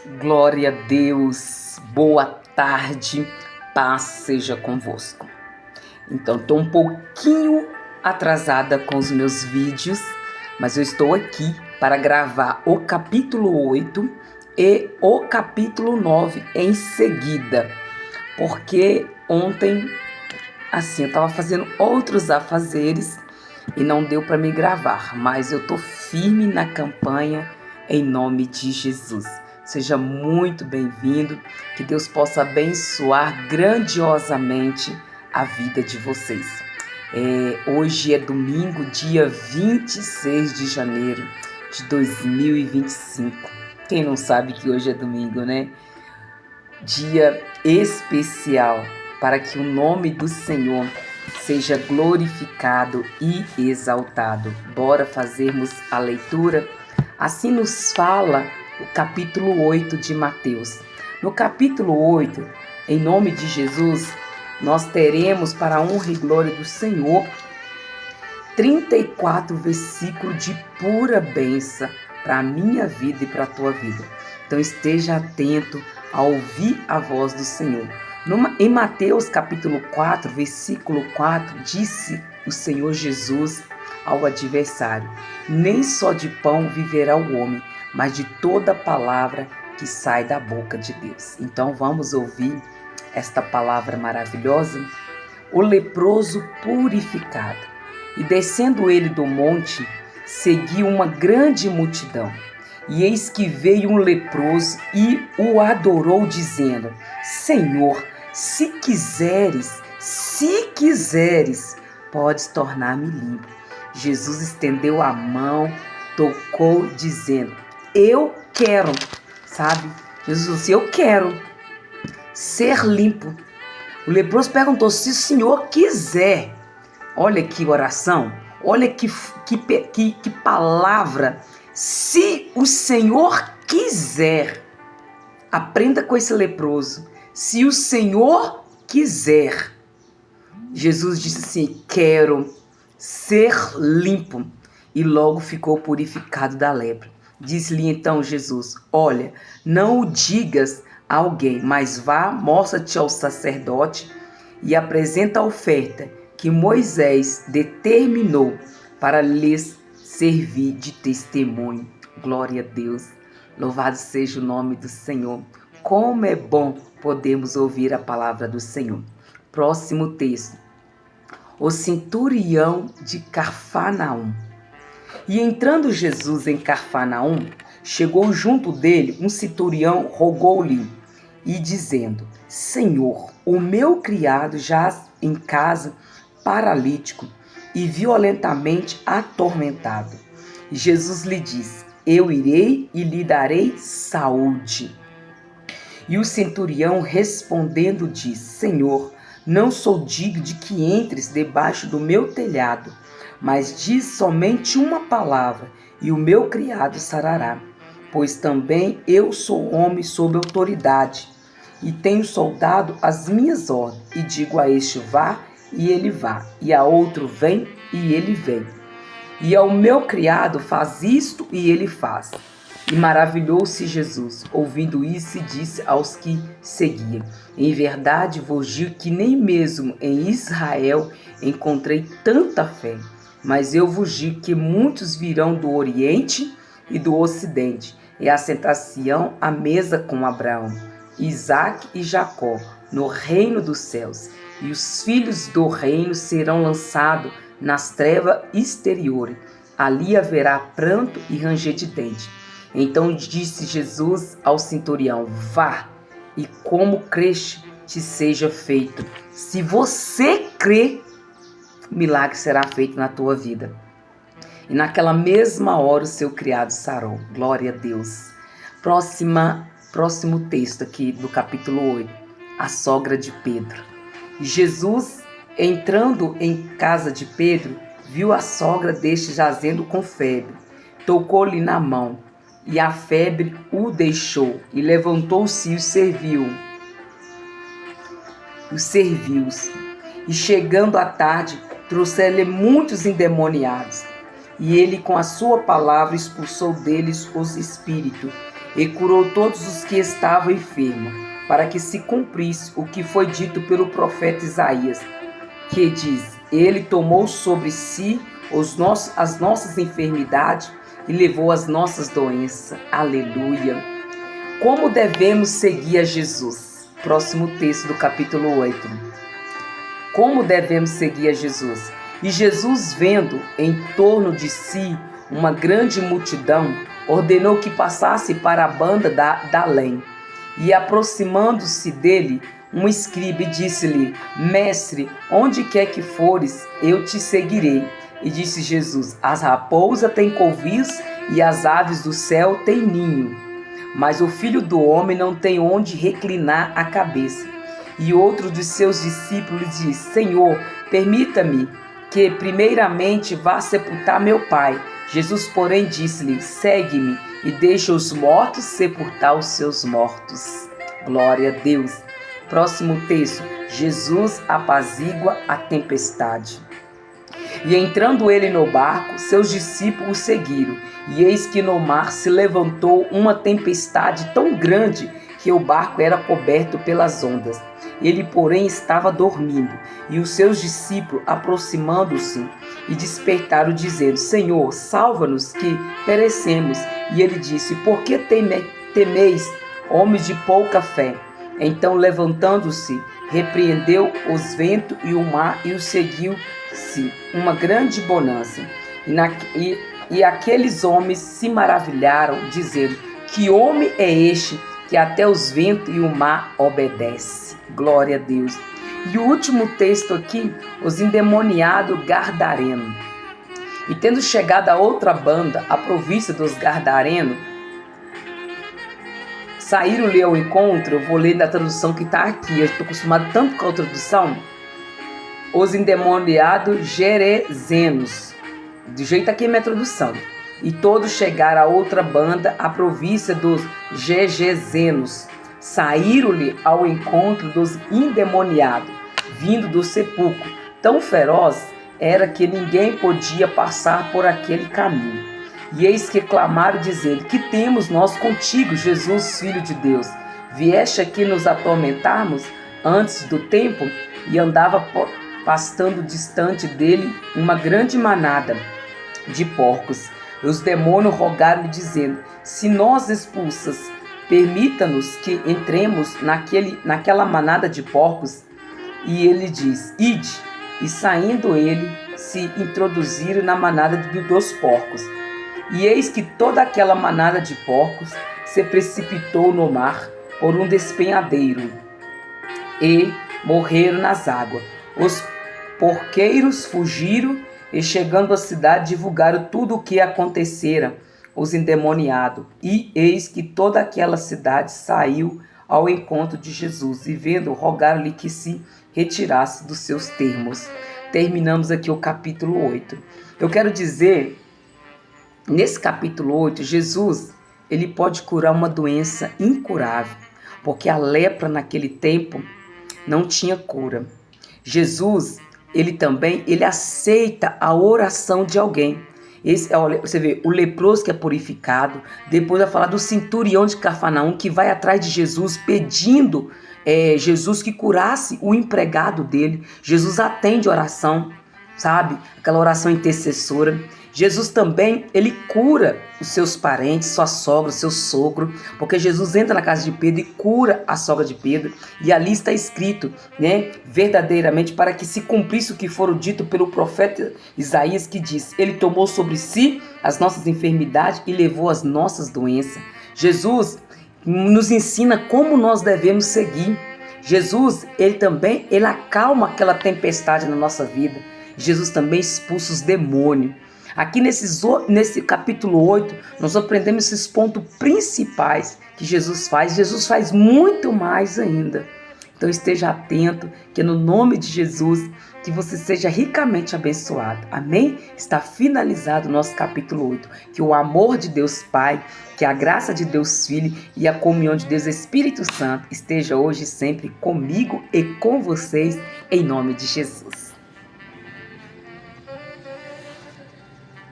Glória a Deus, boa tarde, paz seja convosco. Então, estou um pouquinho atrasada com os meus vídeos, mas eu estou aqui para gravar o capítulo 8 e o capítulo 9 em seguida, porque ontem, eu estava fazendo outros afazeres e não deu para me gravar, mas eu estou firme na campanha em nome de Jesus. Seja muito bem-vindo, que Deus possa abençoar grandiosamente a vida de vocês. Hoje é domingo, dia 26 de janeiro de 2025. Quem não sabe que hoje é domingo, né? Dia especial para que o nome do Senhor seja glorificado e exaltado. Bora fazermos a leitura? Assim nos fala o capítulo 8 de Mateus. No capítulo 8, em nome de Jesus, nós teremos, para a honra e glória do Senhor, 34 versículos de pura bênção para a minha vida e para a tua vida. Então esteja atento a ouvir a voz do Senhor. Em Mateus capítulo 4, versículo 4, disse o Senhor Jesus ao adversário: nem só de pão viverá o homem, mas de toda palavra que sai da boca de Deus. Então vamos ouvir esta palavra maravilhosa. O leproso purificado. E descendo ele do monte, seguiu uma grande multidão. E eis que veio um leproso e o adorou, dizendo: Senhor, se quiseres, podes tornar-me limpo. Jesus estendeu a mão, tocou, dizendo: eu quero, sabe? Jesus disse: eu quero ser limpo. O leproso perguntou: se o Senhor quiser. Olha que oração, olha que palavra. Se o Senhor quiser, aprenda com esse leproso. Se o Senhor quiser. Jesus disse assim: quero ser limpo. E logo ficou purificado da lepra. Disse-lhe então Jesus: olha, não o digas a alguém, mas vá, mostra-te ao sacerdote e apresenta a oferta que Moisés determinou para lhes servir de testemunho. Glória a Deus. Louvado seja o nome do Senhor. Como é bom podermos ouvir a palavra do Senhor. Próximo texto. O centurião de Cafarnaum. E entrando Jesus em Cafarnaum, chegou junto dele um centurião, rogou-lhe, e dizendo: Senhor, o meu criado jaz em casa paralítico e violentamente atormentado. E Jesus lhe disse: eu irei e lhe darei saúde. E o centurião respondendo disse: Senhor, não sou digno de que entres debaixo do meu telhado, mas diz somente uma palavra, e o meu criado sarará. Pois também eu sou homem sob autoridade, e tenho soldado as minhas ordens, e digo a este: vá, e ele vá, e a outro: vem, e ele vem. E ao meu criado: faz isto, e ele faz. E maravilhou-se Jesus, ouvindo isso, e disse aos que seguiam: em verdade vos digo que nem mesmo em Israel encontrei tanta fé. Mas eu vos digo que muitos virão do Oriente e do Ocidente, e assentar-se-ão à mesa com Abraão, Isaque e Jacó, no reino dos céus. E os filhos do reino serão lançados nas trevas exteriores. Ali haverá pranto e ranger de dente. Então disse Jesus ao centurião: vá, e como creste te seja feito. Se você crê, o milagre será feito na tua vida. E naquela mesma hora o seu criado sarou. Glória a Deus. Próximo texto aqui do capítulo 8. A sogra de Pedro. Jesus, entrando em casa de Pedro, viu a sogra deste jazendo com febre. Tocou-lhe na mão, e a febre o deixou, e levantou-se e os serviu. E chegando à tarde, trouxeram-lhe muitos endemoniados. E ele, com a sua palavra, expulsou deles os espíritos, e curou todos os que estavam enfermos, para que se cumprisse o que foi dito pelo profeta Isaías, que diz: Ele tomou sobre si as nossas enfermidades e levou as nossas doenças. Aleluia! Como devemos seguir a Jesus? Próximo texto do capítulo 8. Como devemos seguir a Jesus? E Jesus, vendo em torno de si uma grande multidão, ordenou que passasse para a banda da além. E aproximando-se dele, um escriba disse-lhe: Mestre, onde quer que fores, eu te seguirei. E disse Jesus: As raposas têm covis e as aves do céu têm ninho, mas o Filho do Homem não tem onde reclinar a cabeça. E outro de seus discípulos disse: Senhor, permita-me que primeiramente vá sepultar meu pai. Jesus, porém, disse-lhe: Segue-me e deixa os mortos sepultar os seus mortos. Glória a Deus. Próximo texto. Jesus apazigua a tempestade. E entrando ele no barco, seus discípulos o seguiram. E eis que no mar se levantou uma tempestade tão grande que o barco era coberto pelas ondas. Ele, porém, estava dormindo. E os seus discípulos, aproximando-se, e despertaram, dizendo: Senhor, salva-nos, que perecemos. E ele disse: Por que temeis, homens de pouca fé? Então, levantando-se, repreendeu os ventos e o mar, e o seguiu-se uma grande bonança. E aqueles homens se maravilharam, dizendo: Que homem é este, que até os ventos e o mar obedece? Glória a Deus. E o último texto aqui: os endemoniados Gardarenos. E tendo chegado a outra banda, a província dos Gardarenos, saíram-lhe ao encontro. Eu vou ler na tradução que está aqui, eu estou acostumado tanto com a tradução. Os endemoniados Gerezenos, do jeito aqui é minha tradução. E todos chegaram a outra banda, a província dos Gegezenos. Saíram-lhe ao encontro dos endemoniados, vindo do sepulcro. Tão feroz era que ninguém podia passar por aquele caminho. E eis que clamaram, dizendo: Que temos nós contigo, Jesus, Filho de Deus? Vieste aqui nos atormentarmos antes do tempo? E andava pastando distante dele uma grande manada de porcos. E os demônios rogaram-lhe, dizendo: Se nós expulsas, permita-nos que entremos naquela manada de porcos. E ele diz: Ide. E saindo ele, se introduziram na manada dos porcos. E eis que toda aquela manada de porcos se precipitou no mar por um despenhadeiro e morreram nas águas. Os porqueiros fugiram e, chegando à cidade, divulgaram tudo o que acontecera os endemoniados. E eis que toda aquela cidade saiu ao encontro de Jesus, e vendo, rogaram-lhe que se retirasse dos seus termos. Terminamos aqui o capítulo 8. Eu quero dizer, nesse capítulo 8, Jesus, ele pode curar uma doença incurável, porque a lepra naquele tempo não tinha cura. Jesus, ele aceita a oração de alguém. Você vê, o leproso que é purificado, depois vai falar do centurião de Cafarnaum que vai atrás de Jesus pedindo Jesus que curasse o empregado dele. Jesus atende a oração, sabe? Aquela oração intercessora. Jesus também, ele cura os seus parentes, sua sogra, seu sogro, porque Jesus entra na casa de Pedro e cura a sogra de Pedro, e ali está escrito, verdadeiramente, para que se cumprisse o que for dito pelo profeta Isaías, que diz: Ele tomou sobre si as nossas enfermidades e levou as nossas doenças. Jesus nos ensina como nós devemos seguir. Jesus, ele acalma aquela tempestade na nossa vida. Jesus também expulsa os demônios. Aqui nesse capítulo 8, nós aprendemos esses pontos principais que Jesus faz. Jesus faz muito mais ainda. Então esteja atento, que no nome de Jesus, que você seja ricamente abençoado. Amém? Está finalizado o nosso capítulo 8. Que o amor de Deus Pai, que a graça de Deus Filho e a comunhão de Deus Espírito Santo esteja hoje e sempre comigo e com vocês, em nome de Jesus.